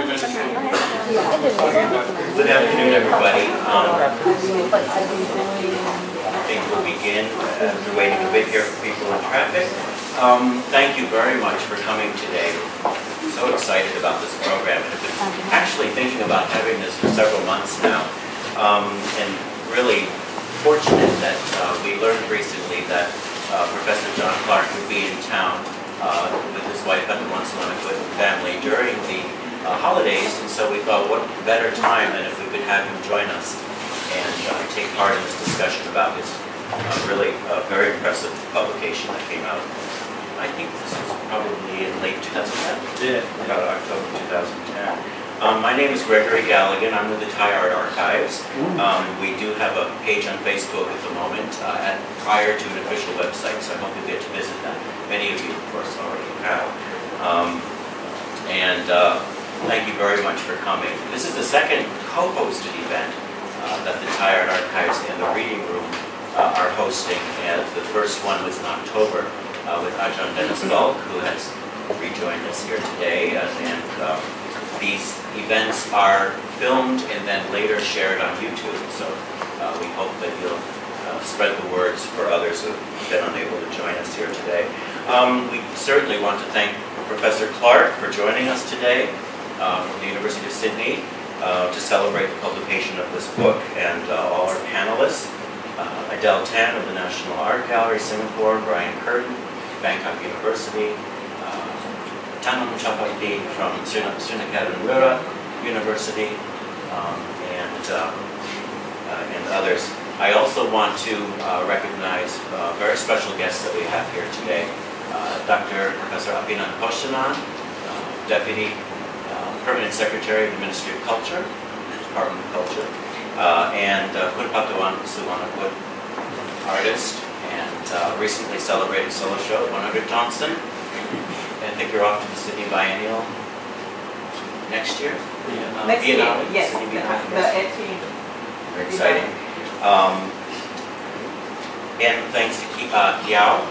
Good afternoon, everybody. I think we'll begin. We're waiting a bit here for people in traffic. Thank you very much for coming today. I'm so excited about this program. I've been actually thinking about having this for several months now, and really fortunate that we learned recently that Professor John Clark would be in town with his wife and the Srinakarinwirot family during the holidays, and so we thought, what better time than if we could have him join us and take part in this discussion about his really very impressive publication that came out. I think this was probably in late 2010, about October 2010. My name is Gregory Galligan. I'm with the Thai Art Archives. We do have a page on Facebook at the moment, prior to an official website, so I hope you get to visit that. Many of you, of course, already have. Thank you very much for coming. This is the second co-hosted event that the Thai Art Archives and the Reading Room are hosting. And the first one was in October with Ajahn Dennis Bulk, who has rejoined us here today. These events are filmed and then later shared on YouTube. So we hope that you'll spread the words for others who have been unable to join us here today. We certainly want to thank Professor Clark for joining us today from the University of Sydney to celebrate the publication of this book, and all our panelists, Adele of the National Art Gallery, Singapore, Brian Curtin, Bangkok University, Thanom Chapakdee from Srinakarinwirot University, and others. I also want to recognize very special guests that we have here today. Dr. Professor Apinan Koshanan, Deputy Permanent Secretary of the Ministry of Culture, Department of Culture, and Kun Patuan Suwanakut, artist, and recently celebrated solo show, 100 Thompson. And I think you're off to the Sydney Biennial next year? Next year, yes, Sydney the 18th. Very exciting. And thanks to Kiao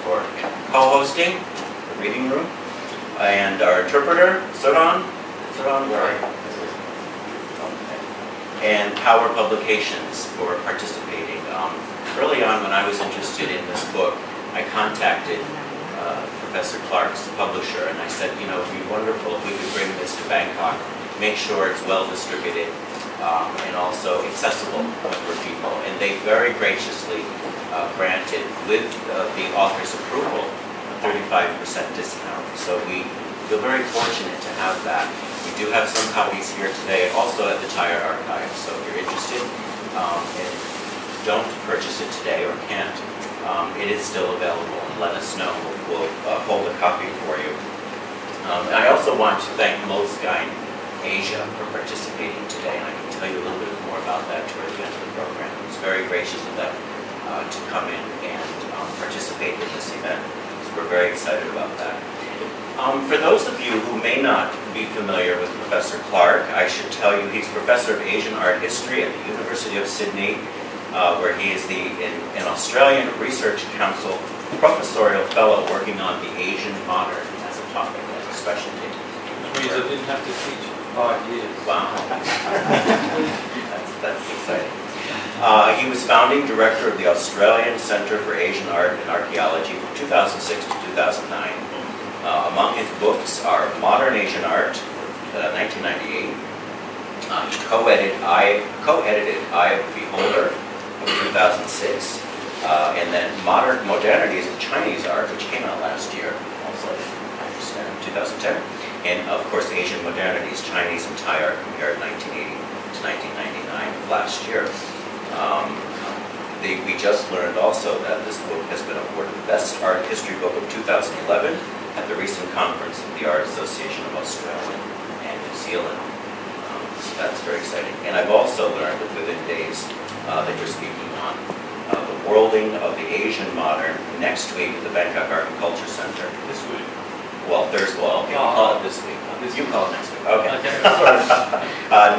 for co-hosting the Reading Room. And our interpreter, Suran, where are you? And Power Publications for participating. Early on, when I was interested in this book, I contacted Professor Clark's publisher, and I said, you know, it would be wonderful if we could bring this to Bangkok, make sure it's well distributed, and also accessible for people. And they very graciously granted, with the author's approval, a 35% discount. So we feel very fortunate to have that. We do have some copies here today, also at the Thai Art Archive. So if you're interested and don't purchase it today or can't, it is still available. And let us know. We'll hold a copy for you. And I also want to thank Moleskine Asia for participating today, and I can tell you a little bit more about that toward the end of the program. It was very gracious of them to come in and participate in this event. So we're very excited about that. For those of you who may not be familiar with Professor Clark, I should tell you he's Professor of Asian Art History at the University of Sydney, where he is an Australian Research Council Professorial Fellow working on the Asian Modern as a topic, as a specialty. That means I didn't have to teach 5 years. Wow. That's exciting. He was founding director of the Australian Centre for Asian Art and Archaeology from 2006 to 2009. Among his books are Modern Asian Art, 1998. He co-edited Eye of the Beholder of 2006. And then Modernities of Chinese Art, which came out last year, also, I understand, 2010. And of course, Asian Modernities, Chinese and Thai Art compared 1980 to 1999 of last year. We just learned also that this book has been awarded the Best Art History Book of 2011 at the recent conference of the Art Association of Australia and New Zealand. So that's very exciting. And I've also learned that within days that you're speaking on the worlding of the Asian modern next week at the Bangkok Art and Culture Center. This week. Well, Thursday. Well, okay, we'll call it this week. You call it next week. Okay.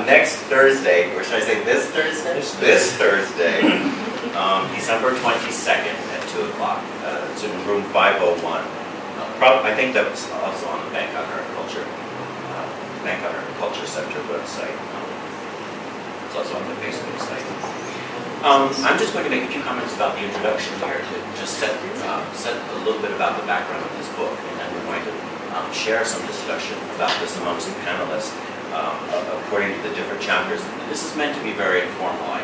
Next Thursday, or should I say this Thursday? This Thursday, December 22nd at 2 o'clock. It's in room 501. I think that was also on the Bangkok Art and Culture Bangkok Culture Center website. It's also on the Facebook site. I'm just going to make a few comments about the introduction here to just set a little bit about the background of this book, and then we're going to share some discussion about this amongst the panelists according to the different chapters. This is meant to be very informal.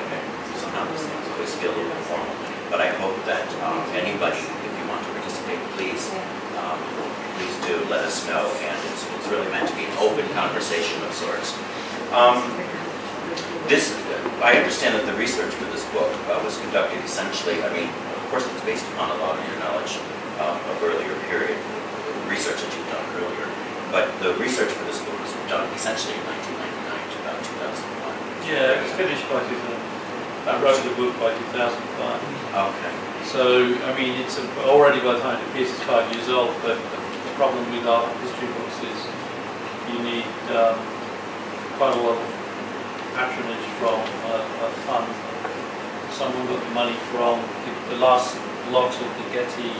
Somehow these things always feel a little bit formal, but I hope that anybody, if you want to participate, please do let us know, and it's really meant to be an open conversation of sorts. I understand that the research for this book was conducted essentially, I mean, of course it's based upon a lot of your knowledge of earlier period, research that you've done earlier, but the research for this book was done essentially in 1999 to about 2001. Yeah, it was finished by 2000. I wrote the book by 2005. Okay. So, I mean, it's already by the time it appears it's 5 years old, but the problem with art history books is you need quite a lot of patronage from a fund. Someone got the money from the last lots of the Getty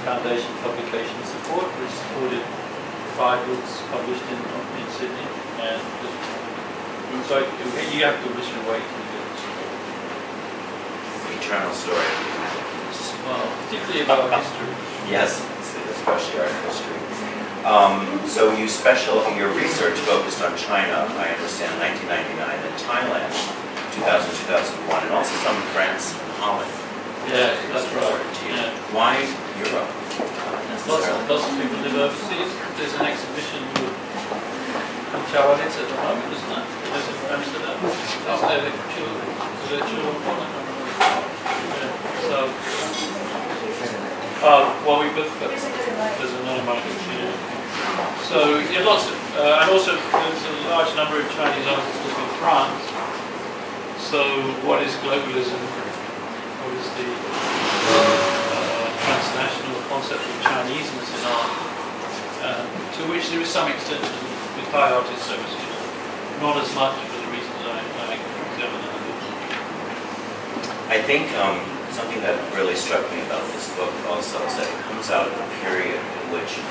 Foundation publication support, which supported 5 books published in Sydney, and so you have to wish your way to do it. The eternal story. Well, particularly about history. Yes, especially art history. So your research focused on China, I understand, 1999, and Thailand, 2000-2001, and also some in France and Holland. Yeah, that's right. Yeah. Why Europe? Lots of people live overseas. There's an exhibition with Chapakdee at the moment, isn't there? There's in Amsterdam. There's a virtual one. So, well, we both got, there's another market here. So, yeah, lots of, and also there's a large number of Chinese artists live in France. So, what is globalism? What is the transnational concept of Chineseness in art? To which there is some extent with Thai artists overseas. Not as much for the reasons I examined in the book. I think something that really struck me about this book also is that it comes out of a period in which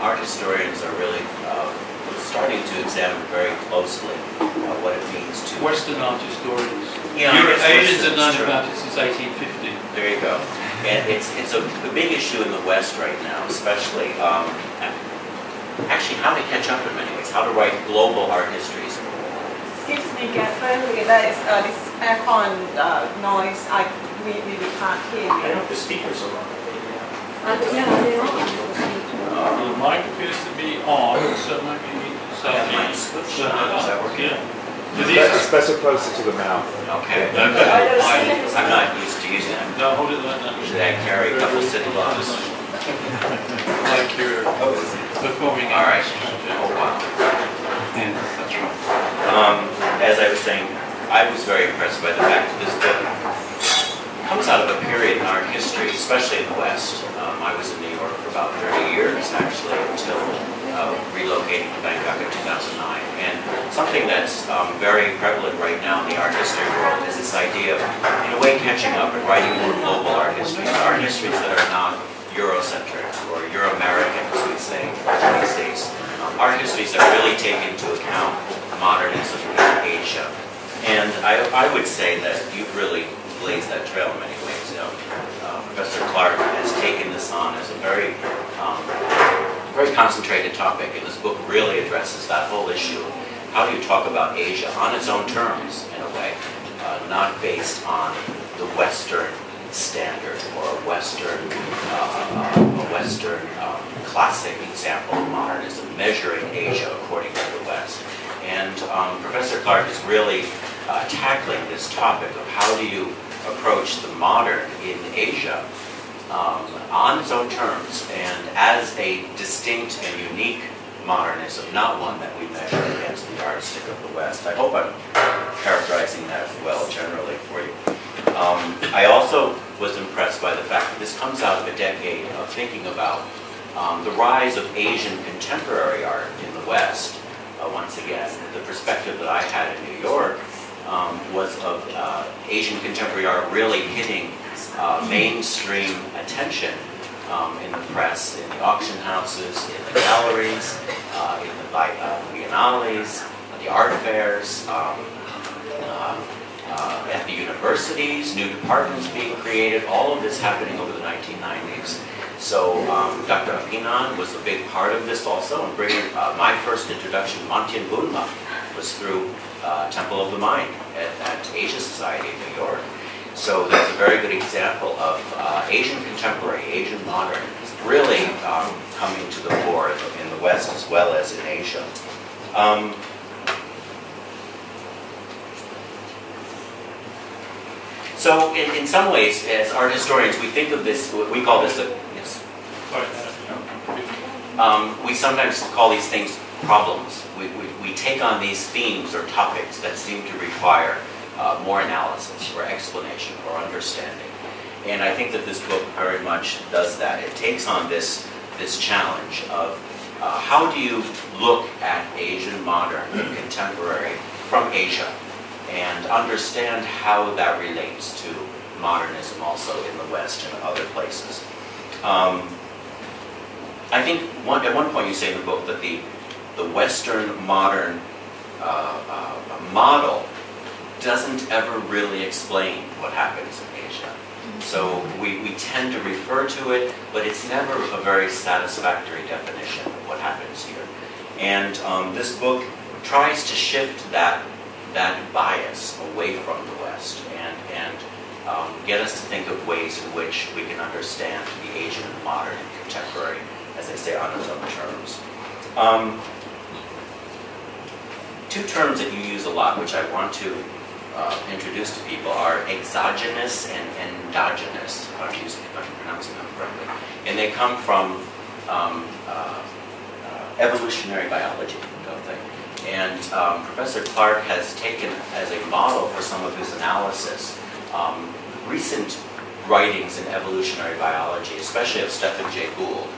art historians are really starting to examine very closely what it means to... Western art historians. Yeah, Asians have known about it since 1850. There you go. And it's a big issue in the West right now, especially actually how to catch up in many ways, how to write global art histories. Excuse me, Gregory, this aircon noise, we really can't hear I you. know the speakers are on. The mic appears to be on, so maybe you need to Yeah, mine's switched on. Is that working? It's better closer to the mouth. Okay. I'm not used to using them. No, hold it like that. Usually I carry a couple of city laws. Like you're performing. All right. Oh, wow. Yeah, that's right. As I was saying, I was very impressed by the fact that this book comes out of a period in art history, especially in the West. I was in New York for about 30 years, actually, until relocating to Bangkok in 2009. And something that's very prevalent right now in the art history world is this idea of, in a way, catching up and writing more global art histories that are not Eurocentric or Euramerican, as we say these days. Art histories that really take into account modernism in Asia. And I would say that you've really blazed that trail in many ways. Professor Clark has taken this on as a very concentrated topic, and this book really addresses that whole issue. How do you talk about Asia on its own terms, in a way, not based on the Western standard or a Western classic example of modernism, measuring Asia according to the West. And Professor Clark is really tackling this topic of how do you approach the modern in Asia on its own terms and as a distinct and unique modernism, not one that we measure against the yardstick of the West. I hope I'm characterizing that well generally for you. I also was impressed by the fact that this comes out of a decade of thinking about the rise of Asian contemporary art in the West. Once again, the perspective that I had in New York was of Asian contemporary art really hitting mainstream attention in the press, in the auction houses, in the galleries, in the biennales, the art fairs, at the universities, new departments being created, all of this happening over the 1990s. So Dr. Apinan was a big part of this also, and bringing my first introduction to Montian Bunma was through Temple of the Mind at Asia Society in New York. So that's a very good example of Asian contemporary, Asian modern, really coming to the fore in the West as well as in Asia. So in some ways, as art historians, we think of this, we call this a, yes? We sometimes call these things problems. We take on these themes or topics that seem to require more analysis or explanation or understanding. And I think that this book very much does that. It takes on this challenge of how do you look at Asian modern and contemporary from Asia and understand how that relates to modernism also in the West and other places. I think at one point you say in the book that the Western modern model doesn't ever really explain what happens in Asia. So we tend to refer to it, but it's never a very satisfactory definition of what happens here. And this book tries to shift that bias away from the West and get us to think of ways in which we can understand the Asian modern and contemporary, as they say, on its own terms. Two terms that you use a lot, which I want to introduce to people, are exogenous and endogenous, if I'm pronouncing them correctly. And they come from evolutionary biology, don't they? And Professor Clark has taken as a model for some of his analysis recent writings in evolutionary biology, especially of Stephen Jay Gould,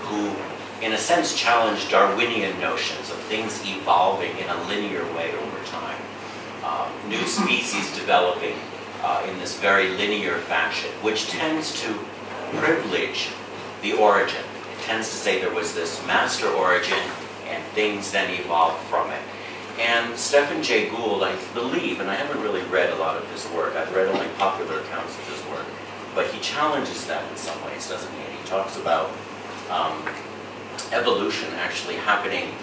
who in a sense challenged Darwinian notions of things evolving in a linear way over time. New species developing in this very linear fashion, which tends to privilege the origin. It tends to say there was this master origin and things then evolved from it. And Stephen Jay Gould, I believe, and I haven't really read a lot of his work, I've read only popular accounts of his work, but he challenges that in some ways, doesn't he? And he talks about evolution actually happening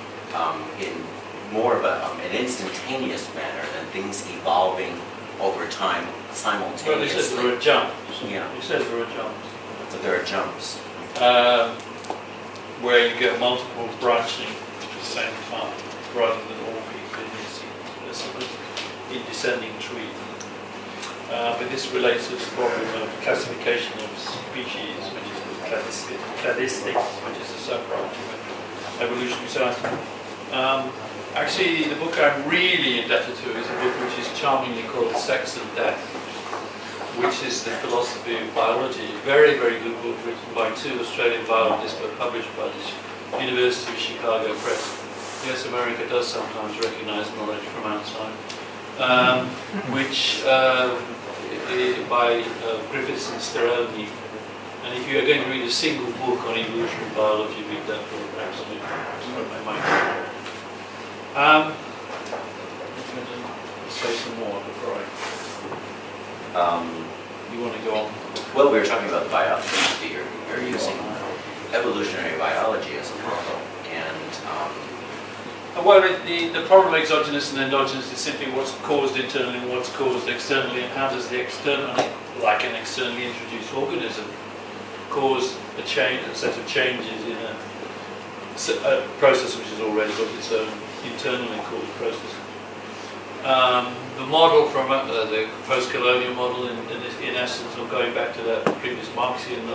in more of an instantaneous manner than things evolving over time simultaneously. Well, he says there are jumps. Yeah. He says there are jumps. But there are jumps. Where you get multiple branching at the same time, rather than all being in descending trees. But this relates to the problem of classification of species, which is the cladistics, which is a sub-branch of evolutionary science. Actually, the book I'm really indebted to is a book which is charmingly called Sex and Death, which is the philosophy of biology. Very, very good book written by two Australian biologists, but published by the University of Chicago Press. Yes, America does sometimes recognize knowledge from outside. Which by Griffiths and Steroni. And if you are going to read a single book on evolutionary biology, read that book, absolutely. I'm going to say some more before you want to go on? Well, we were talking about the biology. You're using evolutionary biology as a model, and well, the problem of exogenous and endogenous is simply what's caused internally and what's caused externally, and how does the external, like an externally introduced organism, cause a set of changes in a process which has already got its own internally caused process. The model from the post-colonial model, in essence, or going back to that previous Marxian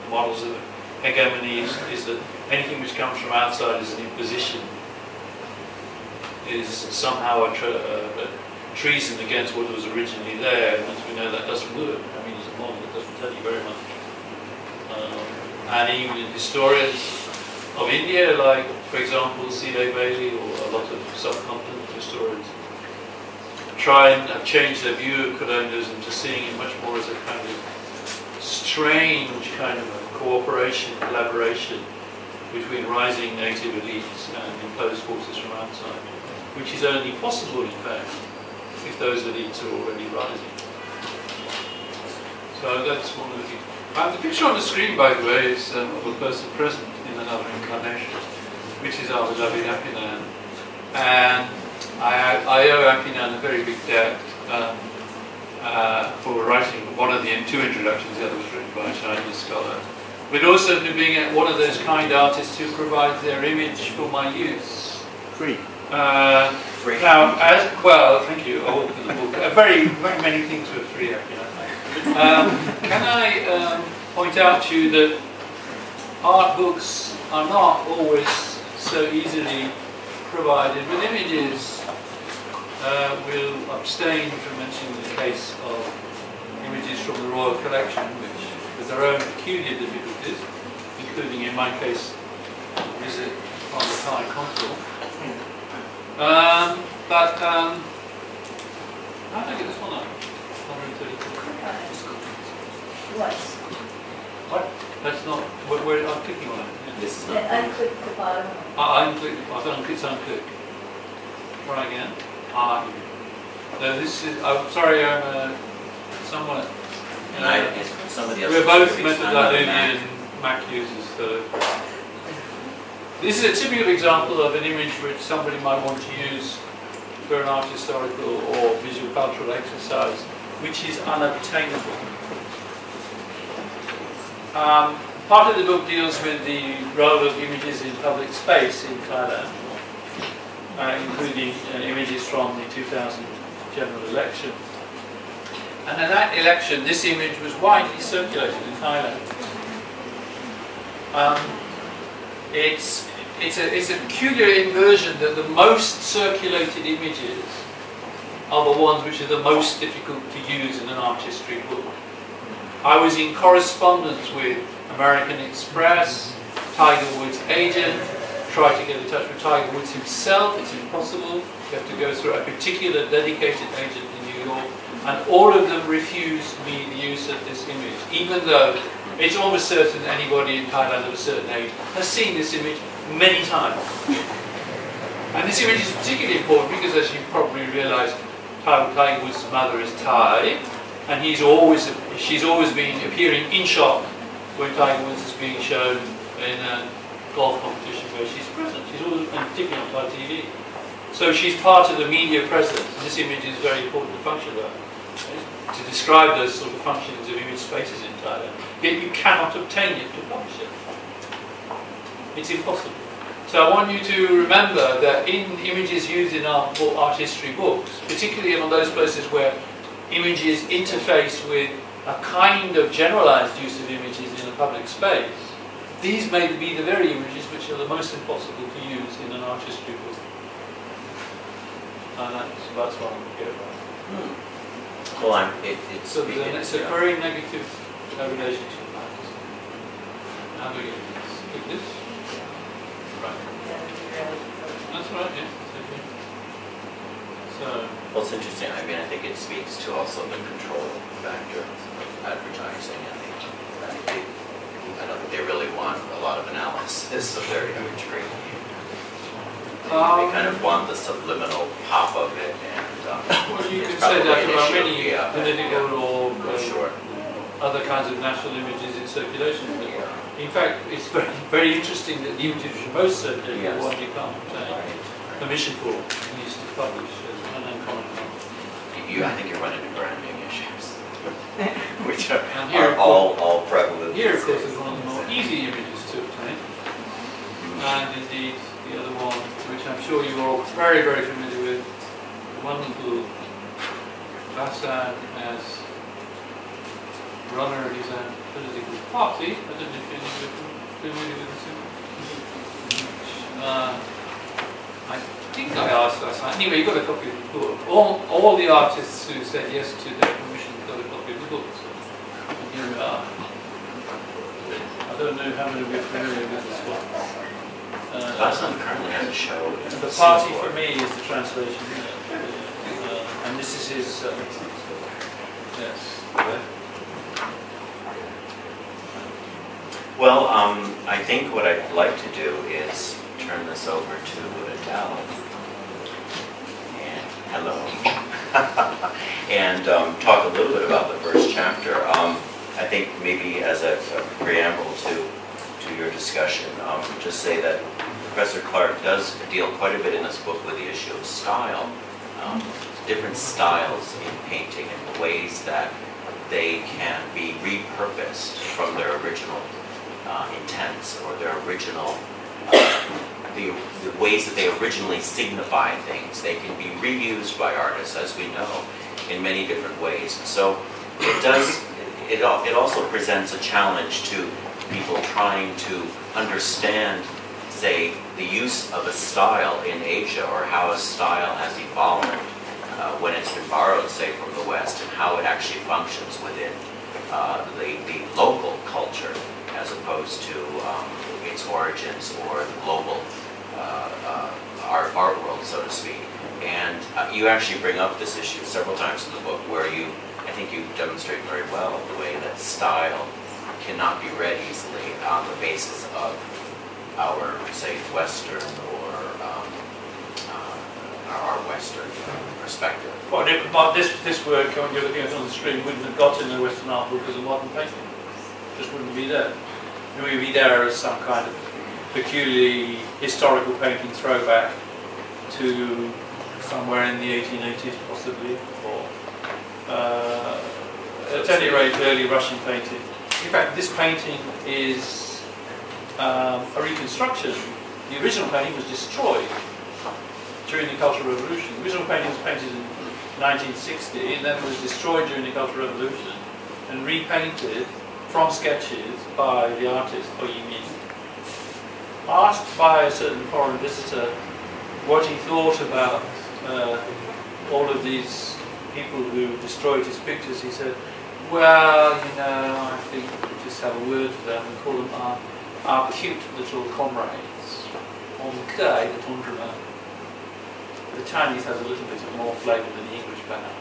models of hegemony, is that anything which comes from outside as an imposition is somehow a treason against what was originally there, and as we know that doesn't work. I mean, it's a model that doesn't tell you very much. And even historians of India, like, for example, C.A. Bailey, or a lot of subcontinent historians, try and change their view of colonialism to seeing it much more as a kind of strange kind of a cooperation, collaboration between rising native elites and imposed forces from outside, which is only possible, in fact, if those elites are already rising. So that's one of the things. The picture on the screen, by the way, is of a person present in another incarnation, which is our beloved Apinan. And I owe Apinan a very big debt for writing one of the two introductions. The other was written by a Chinese scholar. But also to being one of those kind artists who provides their image for my use. Free. Free. Now, well, thank you. I work for the book. Very many things were free, can I point out to you that art books are not always so easily provided with images. We'll abstain from mentioning the case of images from the Royal Collection, which with their own peculiar difficulties, including in my case a visit from the Thai consul. How do I get this one up? 134. What? That's not. Where I'm clicking on it. Yeah. This is not. Unclick the bottom. Unclick. I've unclicked. Unclick. Try again. No, this is. I'm sorry. I'm somewhat. Some of the other We're both specifics on the methodologian Mac users, so this is a typical example of an image which somebody might want to use for an art historical or visual cultural exercise, which is unobtainable. Part of the book deals with the role of images in public space in Thailand, including images from the 2000 general election. And in that election, this image was widely circulated in Thailand. It's a peculiar inversion that the most circulated images are the ones which are the most difficult to use in an art history book. I was in correspondence with American Express, Tiger Woods' agent, tried to get in touch with Tiger Woods himself. It's impossible. You have to go through a particular dedicated agent in New York. And all of them refused me the use of this image, even though it's almost certain that anybody in Thailand of a certain age has seen this image many times. And this image is particularly important because, as you probably realise, Tiger Woods' mother is Thai, and she's always been appearing in shot when Tiger Woods is being shown in a golf competition where she's present. She's always, and particularly on Thai TV. So she's part of the media presence, and this image is very important to function about. To describe those sort of functions of image spaces in Thailand. Yet you cannot obtain it to publish it. It's impossible. So I want you to remember that in images used in art history books, particularly in those places where images interface with a kind of generalized use of images in a public space, these may be the very images which are the most impossible to use in an art history book. And that's what I'm here about. Well, it's a very negative relationship. How do we click this? Right. That's right, yeah. So. Well, it's interesting. I mean, I think it speaks to also the control factor of advertising. I don't think they really want a lot of analysis of their imagery. They kind of want the subliminal pop of it, and well, you can say that about many political or sure. other kinds of national images in circulation. In fact, it's very, very interesting that the images which are most circulated are ones you can't obtain permission for and used to publish as an uncommon one. I think you're running into branding issues, which are here, all prevalent. Here, of course, is one of the more easy images to obtain, and indeed the other one, which I'm sure you're all very, very familiar with, the wonderful Basan as runner of his own political party. I don't know if you're familiar with this image. I think I asked last night. Anyway, you got a copy of the book. All the artists who said yes to their permission got a copy of the book. So here we are. I don't know how many of you are familiar with this one. Basan currently has a show. The party for me is the translation, and this is his. Yes. Well, I think what I'd like to do is turn this over to Adele. And hello. And talk a little bit about the first chapter. I think maybe as a preamble to your discussion, just say that Professor Clark does deal quite a bit in this book with the issue of style. Different styles in painting and the ways that they can be repurposed from their original intents or their original, the ways that they originally signify things. They can be reused by artists, as we know, in many different ways. So it also presents a challenge to people trying to understand, say, the use of a style in Asia, or how a style has evolved when it's been borrowed, say, from the West, and how it actually functions within the local culture, as opposed to its origins or the global art world, so to speak. And you actually bring up this issue several times in the book, where I think you demonstrate very well the way that style cannot be read easily on the basis of our, say, Western or our Western perspective. Well, but this work, when you're looking at it on the screen, wouldn't have got in the Western art book as a modern painting. Just wouldn't be there. It would be there as some kind of peculiarly historical painting throwback to somewhere in the 1880s, possibly, or at any rate, early Russian painting. In fact, this painting is a reconstruction. The original painting was destroyed during the Cultural Revolution. The original painting was painted in 1960 and then was destroyed during the Cultural Revolution and repainted from sketches by the artist Euramerica. Asked by a certain foreign visitor what he thought about all of these people who destroyed his pictures, he said, well, you know, I think we just have a word for them and call them our cute little comrades. Okay, the tundra. The Chinese has a little bit of more flavour than the English, perhaps.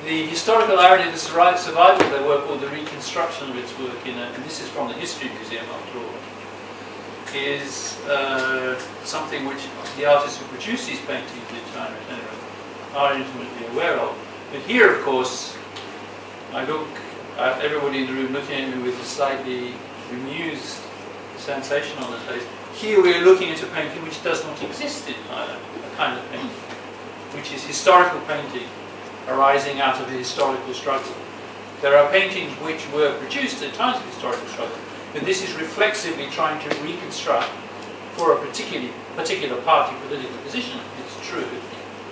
The historical irony of the survival of their work, or the reconstruction of its work, and this is from the History Museum after all, is something which the artists who produce these paintings in China are intimately aware of. But here, of course, I look at everybody in the room looking at me with a slightly bemused sensation on their face. Here we are looking at a painting which does not exist in China, a kind of painting, which is historical painting arising out of a historical struggle. There are paintings which were produced at times of historical struggle, but this is reflexively trying to reconstruct for a particular party political position, it's true,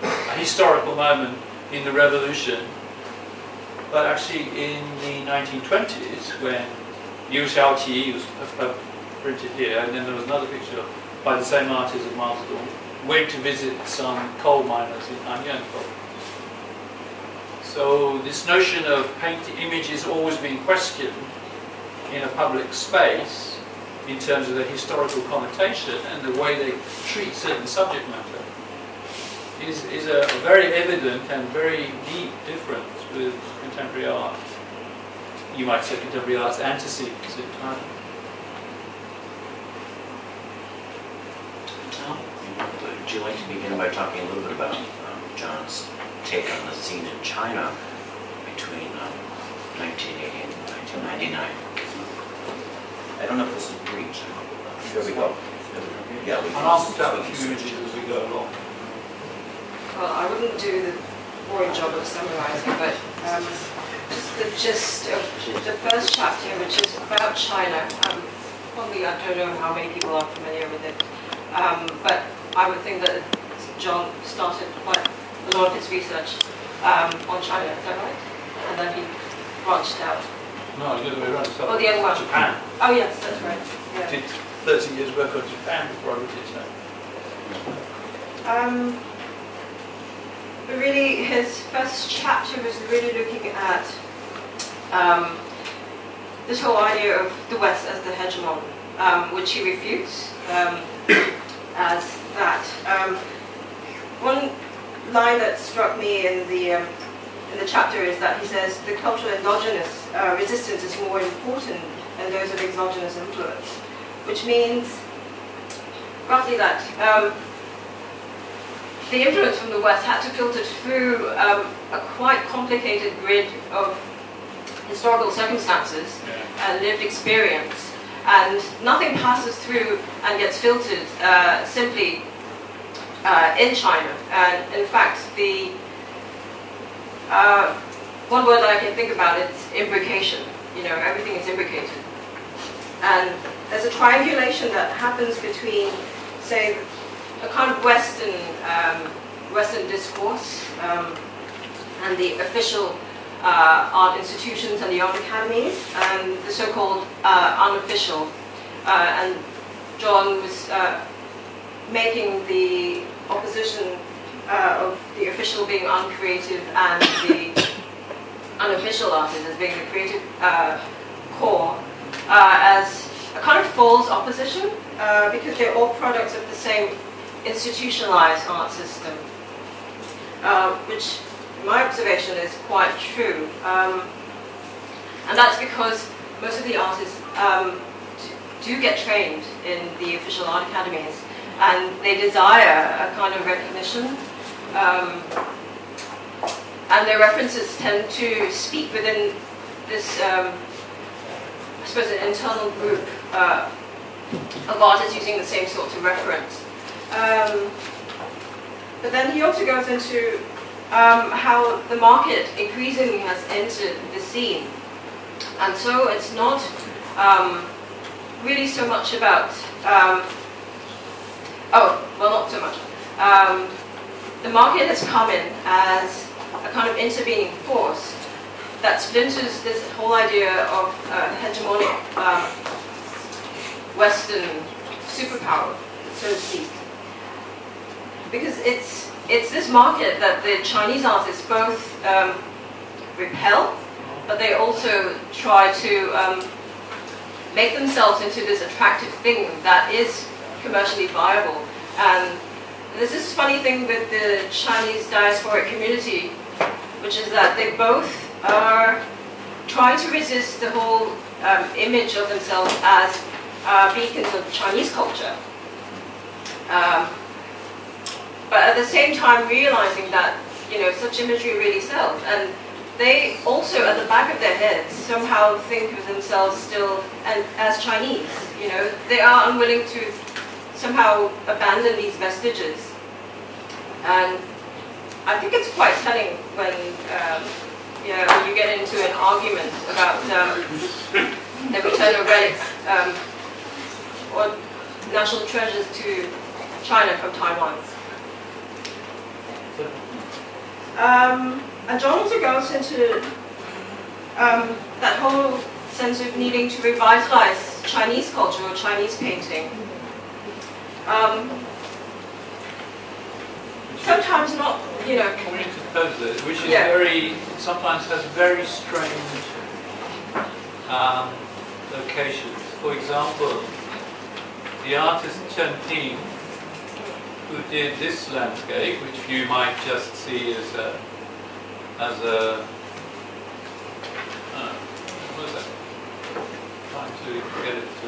a historical moment in the revolution, but actually in the 1920s when Liu Xiaoqi was printed here, and then there was another picture by the same artist of Marsdorf, went to visit some coal miners in Hanyang. So this notion of painting images always being questioned in a public space in terms of their historical connotation and the way they treat certain subject matter is a very evident and very deep difference with contemporary art. You might say contemporary art's antecedents in time. Would you like to begin by talking a little bit about John's take on the scene in China between 1980 and 1999? I don't know if this is reached. Here we go. Yeah, we can. And I'll put out a few images as we go along. Well, I wouldn't do the boring job of summarising, but just the gist of the first chapter, which is about China. Probably, I don't know how many people are familiar with it, but I would think that John started quite a lot of his research on China, is that right? And then he branched out. No, the other way around. Oh, the other one. Japan. Oh, yes, that's right. Yeah. Did 30 years work on Japan before I wrote it. But really, his first chapter was really looking at this whole idea of the West as the hegemon, which he refutes as that. One line that struck me in the in the chapter is that he says the cultural endogenous resistance is more important than those of exogenous influence, which means roughly that the influence from the West had to filter through a quite complicated grid of historical circumstances and lived experience, and nothing passes through and gets filtered simply in China. And in fact, the one word that I can think about is imbrication. You know, everything is imbricated. And there's a triangulation that happens between, say, a kind of Western discourse and the official art institutions and the art academies, and the so-called unofficial. And John was making the opposition of the official being uncreative and the unofficial artists as being the creative core as a kind of false opposition because they're all products of the same institutionalized art system, which in my observation is quite true. And that's because most of the artists do get trained in the official art academies, and they desire a kind of recognition, and their references tend to speak within this, I suppose, an internal group of artists using the same sort of reference. But then he also goes into how the market increasingly has entered the scene, and so it's not really so much about not so much. The market has come in as a kind of intervening force that splinters this whole idea of hegemonic Western superpower, so to speak. Because it's this market that the Chinese artists both repel, but they also try to make themselves into this attractive thing that is commercially viable. And there's this funny thing with the Chinese diasporic community, which is that they both are trying to resist the whole image of themselves as beacons of Chinese culture. But at the same time realizing that, you know, such imagery really sells. And they also, at the back of their heads, somehow think of themselves still as Chinese. You know, they are unwilling to somehow abandon these vestiges. And I think it's quite telling when, when you get into an argument about the return of relics or national treasures to China from Taiwan. And John also goes into that whole sense of needing to revitalize Chinese culture or Chinese painting. Sometimes not, you know. Can we interpose this, which is very, sometimes has very strange locations. For example, the artist Chen Ting, who did this landscape, which you might just see as a what was that? Trying to get it to